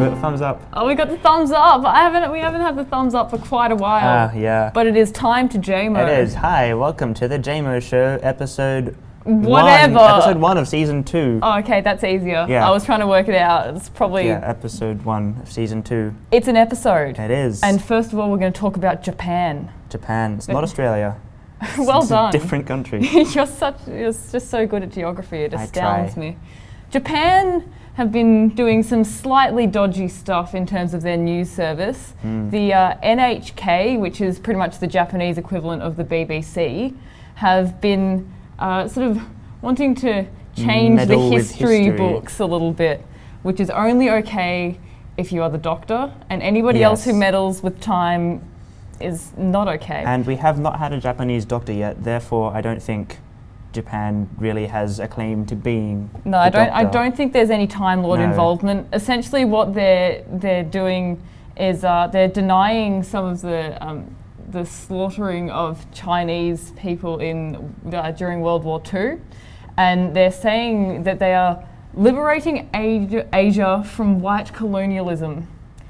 Thumbs up. Oh, we got the thumbs up. We haven't had the thumbs up for quite a while. Yeah. But it is time to JMO. It is. Hi, welcome to the JMO Show, episode Whatever. Episode 1 of season 2. Oh, okay, that's easier. Yeah. I was trying to work it out. It's probably... Yeah, episode 1 of season 2. It's an episode. It is. And first of all, we're going to talk about Japan. Japan. It's not Australia. Well it's done. A different country. You're just so good at geography. It astounds me. Japan have been doing some slightly dodgy stuff in terms of their news service. The NHK, which is pretty much the Japanese equivalent of the BBC, have been sort of wanting to change Meddle the with history books a little bit, which is only okay if you are the doctor, and anybody else who meddles with time is not okay. And we have not had a Japanese doctor yet, therefore I don't think Japan really has a claim to being No, I don't think there's any Time Lord involvement. Essentially what they're doing is they're denying some of the slaughtering of Chinese people during World War II, and they're saying that they are liberating Asia from white colonialism.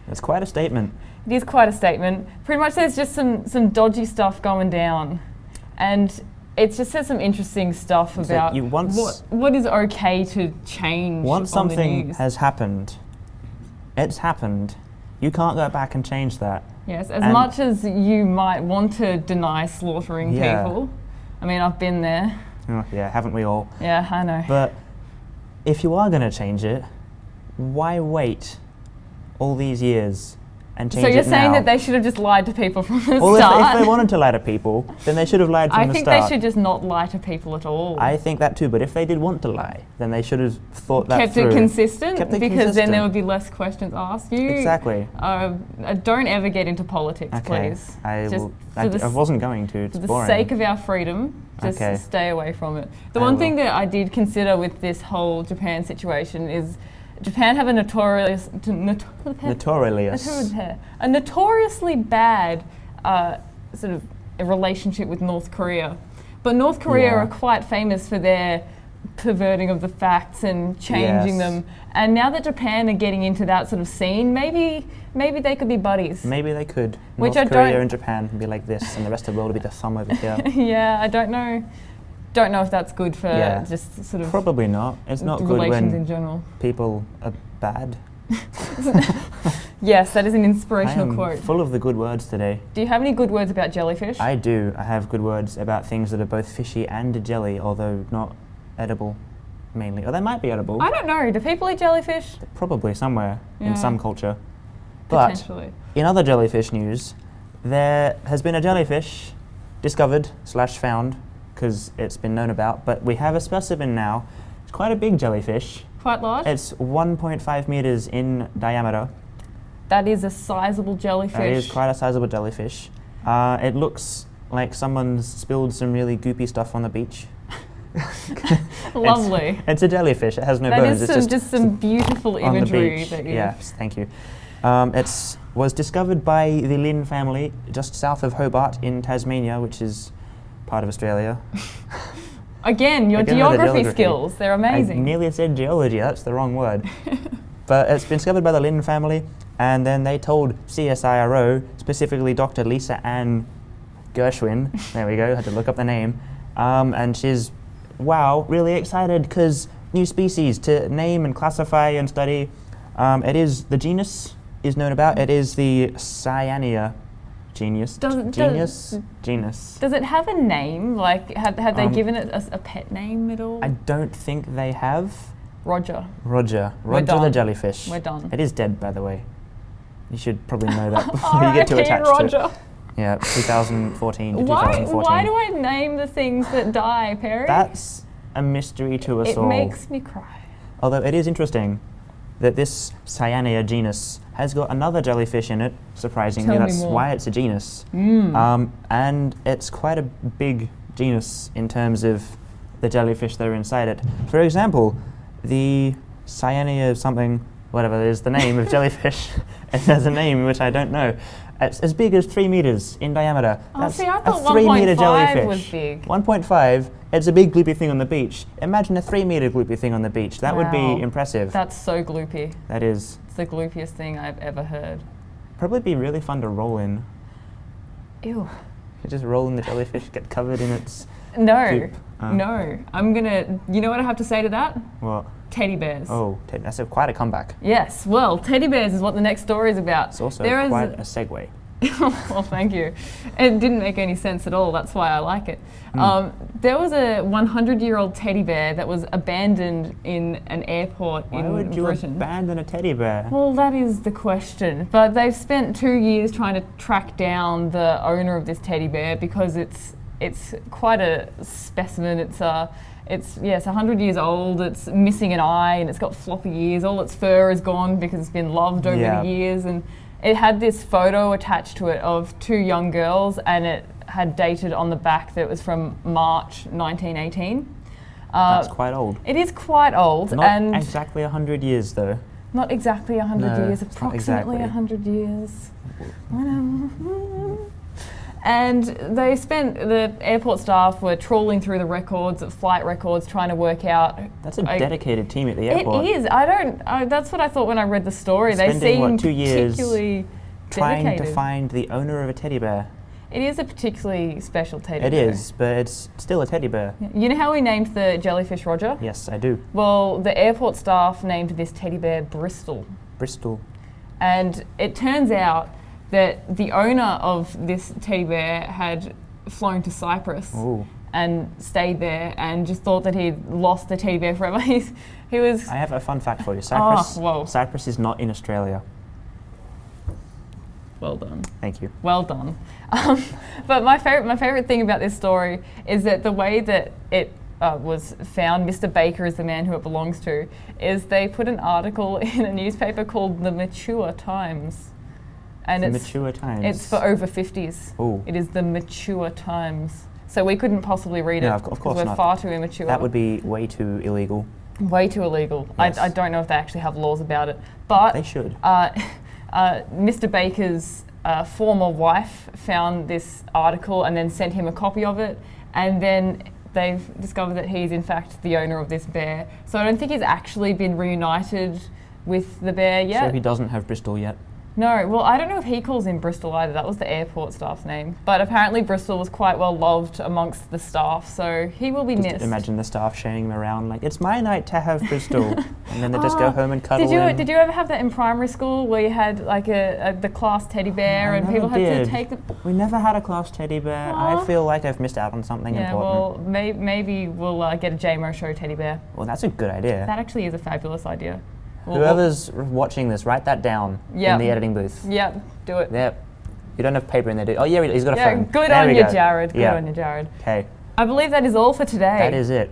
That's quite a statement. It is quite a statement. Pretty much there's just some dodgy stuff going down, and it just says some interesting stuff about what is okay to change. Once on the something news. has happened, it's happened. You can't go back and change that. Yes, as much as you might want to deny slaughtering people. I mean, I've been there. Oh, yeah, haven't we all? Yeah, I know. But if you are going to change it, why wait all these years and change it now? So you're saying that they should have just lied to people from the well, start? if they wanted to lie to people, then they should have lied from the start. I think they should just not lie to people at all. I think that too, but if they did want to lie, then they should have thought that Kept through. it consistent, Kept it because consistent. then there would be less questions asked. Exactly. Don't ever get into politics, okay. please. I wasn't going to. It's for the boring. sake of our freedom, just stay away from it. The one thing that I did consider with this whole Japan situation is Japan have a notoriously bad sort of a relationship with North Korea. But North Korea are quite famous for their perverting of the facts and changing them. And now that Japan are getting into that sort of scene, maybe they could be buddies. Maybe they could. Which North Korea and Japan would be like this, and the rest of the world would be the thumb over here. Yeah, I don't know. Don't know if that's good for just sort of probably not. It's not good relations when in general. People are bad. Yes, that is an inspirational quote. Full of the good words today. Do you have any good words about jellyfish? I do. I have good words about things that are both fishy and jelly, although not edible, mainly. Or they might be edible. I don't know. Do people eat jellyfish? Probably somewhere in some culture. Potentially. But in other jellyfish news, there has been a jellyfish discovered / found, because it's been known about, but we have a specimen now. It's quite a big jellyfish. Quite large? It's 1.5 meters in diameter. That is a sizable jellyfish. It is quite a sizable jellyfish. It looks like someone's spilled some really goopy stuff on the beach. Lovely. It's a jellyfish. It has no bones. That is just some beautiful imagery. Yes, thank you. It was discovered by the Lin family just south of Hobart in Tasmania, which is part of Australia. Again, your geography skills, they're amazing. I nearly said geology, that's the wrong word. But it's been discovered by the Lin family, and then they told CSIRO, specifically Dr. Lisa Ann Gershwin, there we go, had to look up the name, and she's, really excited because new species to name and classify and study. The genus is known about, it is the Cyanea genus. Genus. Does it have a name? Like, have they given it a pet name at all? I don't think they have. Roger the jellyfish. We're done. It is dead, by the way. You should probably know that before you get too attached to it. Yeah, 2014 to 2014. Why do I name the things that die, Perry? That's a mystery to us all. It makes me cry. Although it is interesting that this Cyanea genus has got another jellyfish in it, surprisingly. That's why it's a genus. And it's quite a big genus in terms of the jellyfish that are inside it. For example, the Cyanea something whatever is the name of jellyfish. It has a name which I don't know. It's as big as 3 meters in diameter. Oh, That's see, I a thought 3-meter 1.5 jellyfish. was big. 1.5. It's a big gloopy thing on the beach. Imagine a 3-meter gloopy thing on the beach. That would Wow. be impressive. That's so gloopy. That is. It's the gloopiest thing I've ever heard. Probably be really fun to roll in. Ew. You just roll in the jellyfish, get covered in its No. goop. No. I'm gonna. You know what I have to say to that? What? Teddy bears. Oh, that's quite a comeback. Yes. Well, teddy bears is what the next story is about. It's also There is quite a segue. well, thank you. It didn't make any sense at all. That's why I like it. There was a 100-year-old teddy bear that was abandoned in an airport Why in would you Britain. abandon a teddy bear? Well, that is the question. But they've spent 2 years trying to track down the owner of this teddy bear because it's quite a specimen. It's 100 years old. It's missing an eye and it's got floppy ears. All its fur is gone because it's been loved over Yeah. the years. And it had this photo attached to it of 2 young girls, and it had dated on the back that it was from March 1918. That's quite old. It is quite old, Not and exactly 100 years though. not exactly 100 No, years, it's not approximately exactly. 100 years. Whatever. And the airport staff were trawling through the records, flight records, trying to work out. That's a dedicated team at the airport. It is. That's what I thought when I read the story. They Spending, seem 2 years particularly trying dedicated. to find the owner of a teddy bear. It is a particularly special teddy It bear. is, but it's still a teddy bear. You know how we named the jellyfish Roger? Yes, I do. Well, the airport staff named this teddy bear Bristol. Bristol. And it turns out that the owner of this teddy bear had flown to Cyprus Ooh. and stayed there and just thought that he'd lost the teddy bear forever. he was... I have a fun fact for you. Cyprus, whoa. Cyprus is not in Australia. Well done. Thank you. Well done. But my favorite thing about this story is that the way that it was found, Mr. Baker is the man who it belongs to, is they put an article in a newspaper called The Mature Times. And The Mature Times. It's for over 50s. Ooh. It is The Mature Times. So we couldn't possibly read it No, of because course we're not. far too immature. That would be way too illegal. Way too illegal. Yes. I don't know if they actually have laws about it. But They should. Mr. Baker's former wife found this article and then sent him a copy of it, and then they've discovered that he's in fact the owner of this bear. So I don't think he's actually been reunited with the bear yet. So he doesn't have Bristol yet. No, well, I don't know if he calls him Bristol either. That was the airport staff's name. But apparently Bristol was quite well loved amongst the staff, so he will be Just missed. imagine the staff showing him around like, it's my night to have Bristol. And then they just go home and cuddle Did you him. did you ever have that in primary school where you had like the class teddy bear I and never people had did. to take the... We never had a class teddy bear. Aw. I feel like I've missed out on something Yeah, important. well, maybe we'll get a JMO show teddy bear. Well, that's a good idea. That actually is a fabulous idea. Whoever's watching this, write that down Yep. in the editing booth. Yep, do it. Yep. You don't have paper in there, do you? Oh, yeah, he's got a Yeah, phone. good There on we you, go. Jared. Good Yeah. on you, Jared. Okay, I believe that is all for today. that is it.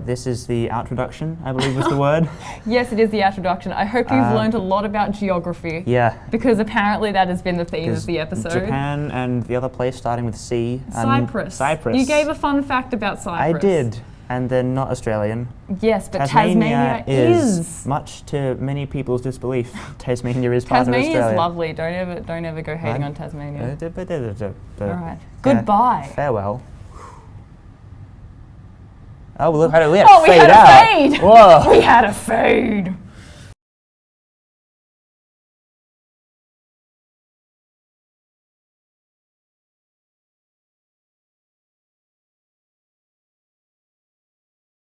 This is the introduction, I believe was the word. Yes, it is the introduction. I hope you've learned a lot about geography. Yeah. Because apparently that has been the theme of Because the episode. Japan and the other place starting with C. Cyprus. Cyprus. You gave a fun fact about I Cyprus. did. And they're not Australian. Yes, but Tasmania is. Much to many people's disbelief, Tasmania is part of Tasmania Australia. is lovely. Don't ever go hating Right. on Tasmania. All All right. Goodbye. Farewell. Oh, look, we had Oh, a we fade had a out. fade. Whoa. We had a fade.